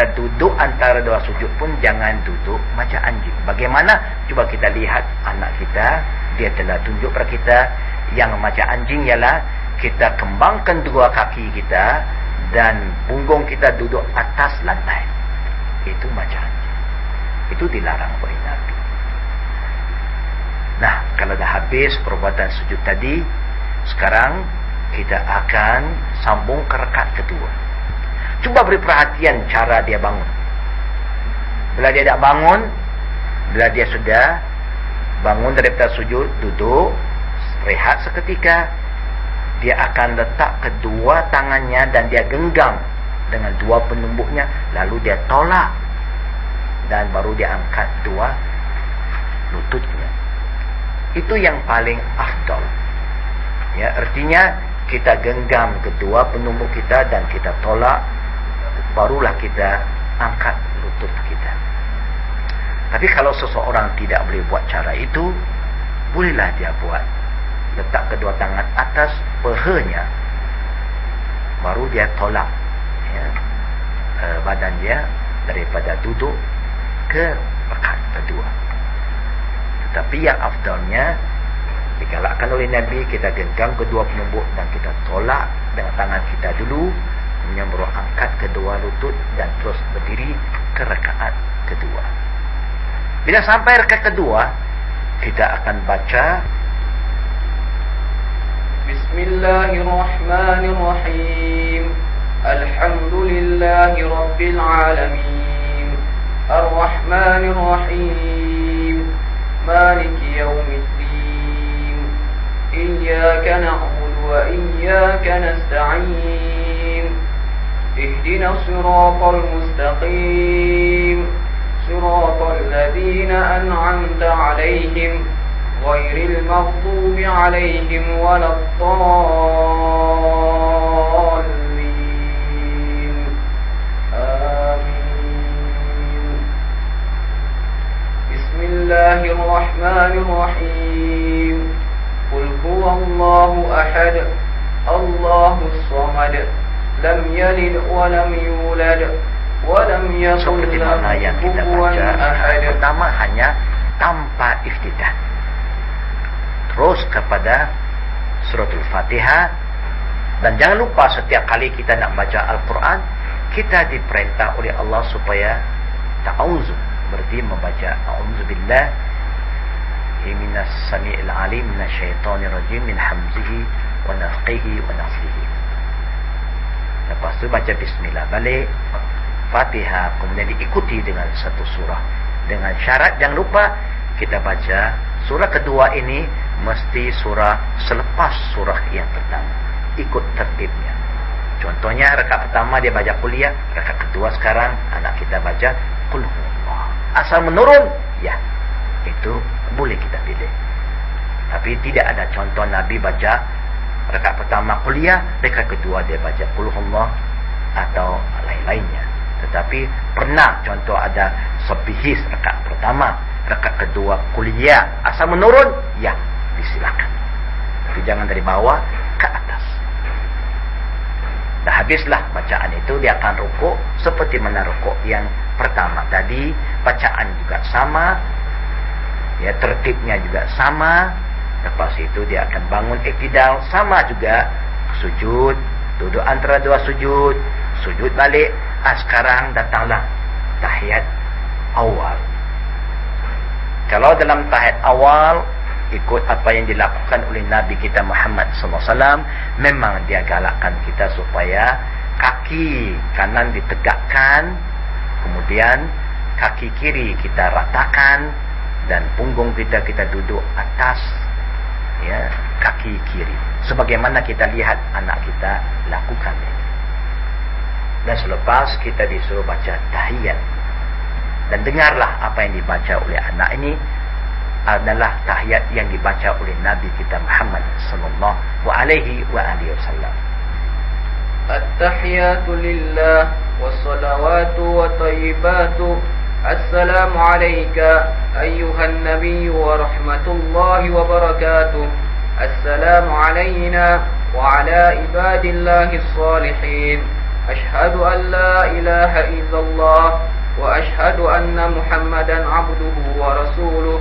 kita duduk antara dua sujud pun jangan duduk macam anjing. Bagaimana? Coba kita lihat anak kita, dia telah tunjuk kepada kita yang macam anjing ialah kita kembangkan dua kaki kita dan punggung kita duduk atas lantai. Itu macam anjing. Itu dilarang oleh Nabi. Nah, kalau dah habis perbuatan sujud tadi, sekarang kita akan sambung ke rakaat kedua. Cuba beri perhatian cara dia bangun. Bila dia tak bangun, bila dia sudah bangun daripada sujud, duduk, rehat seketika, dia akan letak kedua tangannya dan dia genggam dengan dua penumbuknya, lalu dia tolak dan baru dia angkat dua lututnya. Itu yang paling afdal. Ya, artinya kita genggam kedua penumbuk kita dan kita tolak, barulah kita angkat lutut kita. Tapi kalau seseorang tidak boleh buat cara itu, bolehlah dia buat. Letak kedua tangan atas pahanya, baru dia tolak badan dia daripada duduk ke rakaat kedua. Tetapi yang afdalnya digalakkan oleh Nabi, kita genggam kedua penumbuk dan kita tolak dengan tangan kita dulu, kemudian baru angkat kedua lutut dan terus berdiri ke rakaat kedua. Bila sampai rakaat kedua, kita akan baca Bismillahirrahmanirrahim. Alhamdulillahi Rabbil Alamin. Ar-Rahmanirrahim. Maliki Yawmiddin. Iyyaka na'budu wa iyyaka nasta'in. Ihdinas siratal mustaqim. Siratal ladzina an'amta 'alaihim ghairil maghdubi 'alaihim waladdallin. Amin. Bismillahirrahmanirrahim. Qul huwallahu ahad. Allahus samad. Lam yalid wa lam yulad wa lam yakul lahu kufuwan ahad. Pertama hanya tanpa iftidah. Terus kepada suratul Fatihah. Dan jangan lupa setiap kali kita nak baca Al-Quran, kita diperintah oleh Allah supaya ta'awuzu, berarti membaca a'udzubillah minas sami'il alim minasyaitonir rajim min hamzihi wa nafthihi wa nafthihi. Lepas tu baca bismillah balik, Fatihah, kemudian diikuti dengan satu surah. Dengan syarat jangan lupa kita baca surah kedua ini mesti surah selepas surah yang pertama, ikut tertibnya. Contohnya rakaat pertama dia baca kuliah, rakaat kedua sekarang anak kita baca qul huwallah. Asal menurun, ya, itu boleh kita pilih. Tapi tidak ada contoh Nabi baca rakaat pertama kuliah, rakaat kedua dia baca qul huwallah atau lain-lainnya. Tetapi pernah contoh ada sebihis rakaat pertama, rakaat kedua kuliah, asal menurun, ya, disilakan. Tapi jangan dari bawah ke atas. Dah habislah bacaan itu, dia akan rukuk seperti mana rukuk yang pertama tadi. Bacaan juga sama, ya, tertibnya juga sama. Lepas itu dia akan bangun iktidal, sama juga. Sujud, duduk antara dua sujud, sujud balik. Sekarang datanglah tahiyat awal. Kalau dalam tahiyat awal ikut apa yang dilakukan oleh Nabi kita Muhammad SAW, memang dia galakkan kita supaya kaki kanan ditegakkan, kemudian kaki kiri kita ratakan, dan punggung kita duduk atas, ya, kaki kiri, sebagaimana kita lihat anak kita lakukan ini. Dan selepas kita disuruh baca tahiyat, dan dengarlah apa yang dibaca oleh anak ini adalah tahiyat yang dibaca oleh Nabi kita Muhammad sallallahu alaihi wasallam. At-tahiyatu lillah was-salawatu wa thayyibatu. Assalamu alayka ayyuhan nabiy wa rahmatullahi wa barakatuh. Assalamu alayna wa ala ibadillahi as-salihin. أشهد أن لا إله إلا الله وأشهد أن محمدا عبده ورسوله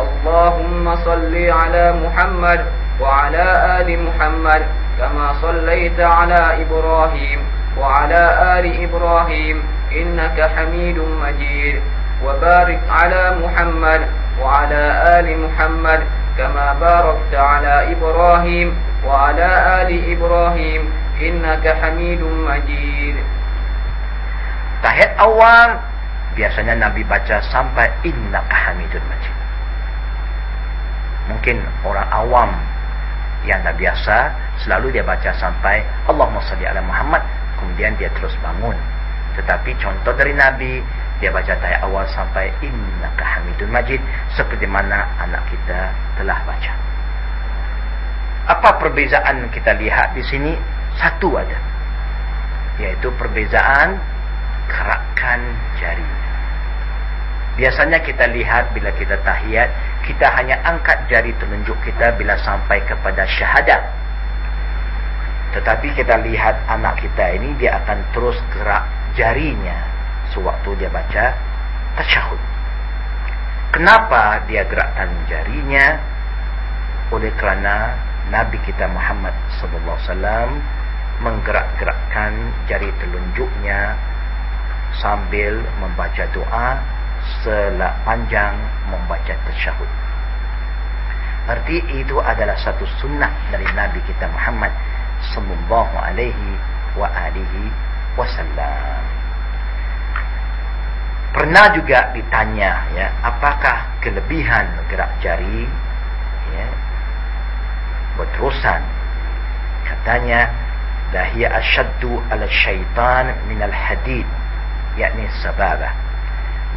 اللهم صل على محمد وعلى آل محمد كما صليت على إبراهيم وعلى آل إبراهيم إنك حميد مجيد وبارك على محمد وعلى آل محمد كما باركت على إبراهيم وعلى آل إبراهيم إنك حميد مجيد. Tahiyat awal biasanya Nabi baca sampai innaka hamidun majid. Mungkin orang awam yang tak biasa selalu dia baca sampai Allahumma salli ala Muhammad, kemudian dia terus bangun. Tetapi contoh dari Nabi, dia baca tahiyat awal sampai innaka hamidun majid, seperti mana anak kita telah baca. Apa perbezaan kita lihat di sini? Satu ada, yaitu perbezaan gerakan jari. Biasanya kita lihat bila kita tahiyat, kita hanya angkat jari telunjuk kita bila sampai kepada syahadat. Tetapi kita lihat anak kita ini, dia akan terus gerak jarinya sewaktu dia baca tasyahud. Kenapa dia gerakkan jarinya? Oleh kerana Nabi kita Muhammad sallallahu alaihi wasallam menggerak-gerakkan jari telunjuknya sambil membaca doa sepanjang membaca tasyahud. Arti itu adalah satu sunnah dari Nabi kita Muhammad sallallahu alaihi wa alihi wasallam. Pernah juga ditanya, ya, apakah kelebihan gerak jari, ya, berterusan? Katanya, dahiya asyaddu ala syaitan minal hadid, yakni sababah.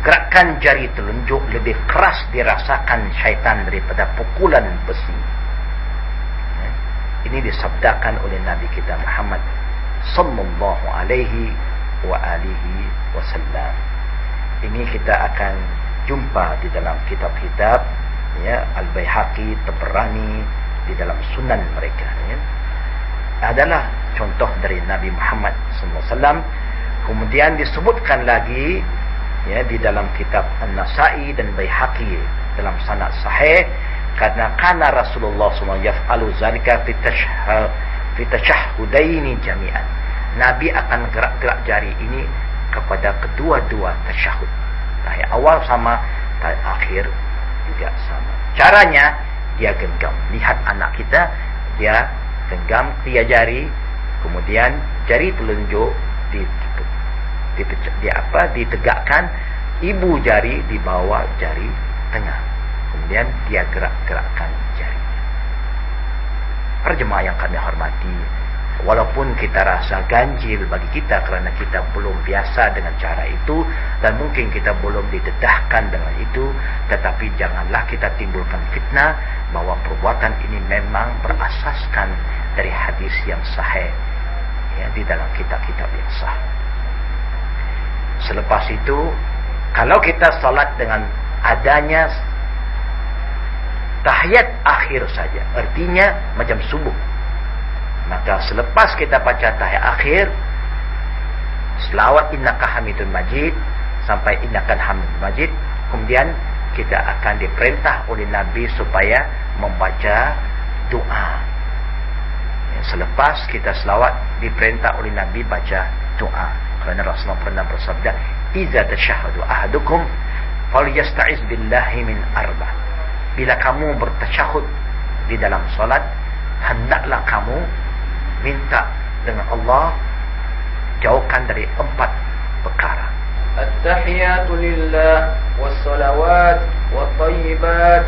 Gerakan jari telunjuk lebih keras dirasakan syaitan daripada pukulan besi. Ini disabdakan oleh Nabi kita Muhammad sallallahu alaihi wa alihi wasallam. Ini kita akan jumpa di dalam kitab-kitab, ya, Al-Baihaqi, Tabrani, di dalam sunan mereka, ya. Adalah contoh dari Nabi Muhammad sallallahu alaihi wasallam. Kemudian disebutkan lagi, ya, di dalam kitab An-Nasa'i dan Baihaqi dalam sanad sahih, karena Rasulullah SAW yaf'alu zalika fi tashahhudaini jami'an. Nabi akan gerak-gerak jari ini kepada kedua-dua tasyahud. Tahiyat awal sama, tahiyat akhir juga sama. Caranya dia genggam. Lihat anak kita, dia genggam tiga jari, kemudian jari telunjuk ditegakkan, ibu jari di bawah jari tengah, kemudian dia gerak-gerakkan jari. Para jemaah yang kami hormati, walaupun kita rasa ganjil bagi kita kerana kita belum biasa dengan cara itu dan mungkin kita belum didedahkan dengan itu, tetapi janganlah kita timbulkan fitnah bahawa perbuatan ini memang berasaskan dari hadis yang sahih, ya, di dalam kitab-kitab yang sah. Selepas itu, kalau kita salat dengan adanya tahiyat akhir saja, artinya macam subuh, maka selepas kita baca tahiyat akhir, selawat innaka hamidun majid sampai innaka hamidun majid, kemudian kita akan diperintah oleh Nabi supaya membaca doa. Selepas kita selawat, diperintah oleh Nabi baca doa. Kerana Rasulullah pernah bersabda, "Iza tashahhadu ahadukum falyasta'iz billahi min arba." Bila kamu bertasyahud di dalam solat, hendaklah kamu minta dengan Allah jauhkan dari 4 perkara. At-tahiyatu lillah was-salawat wat-thayyibat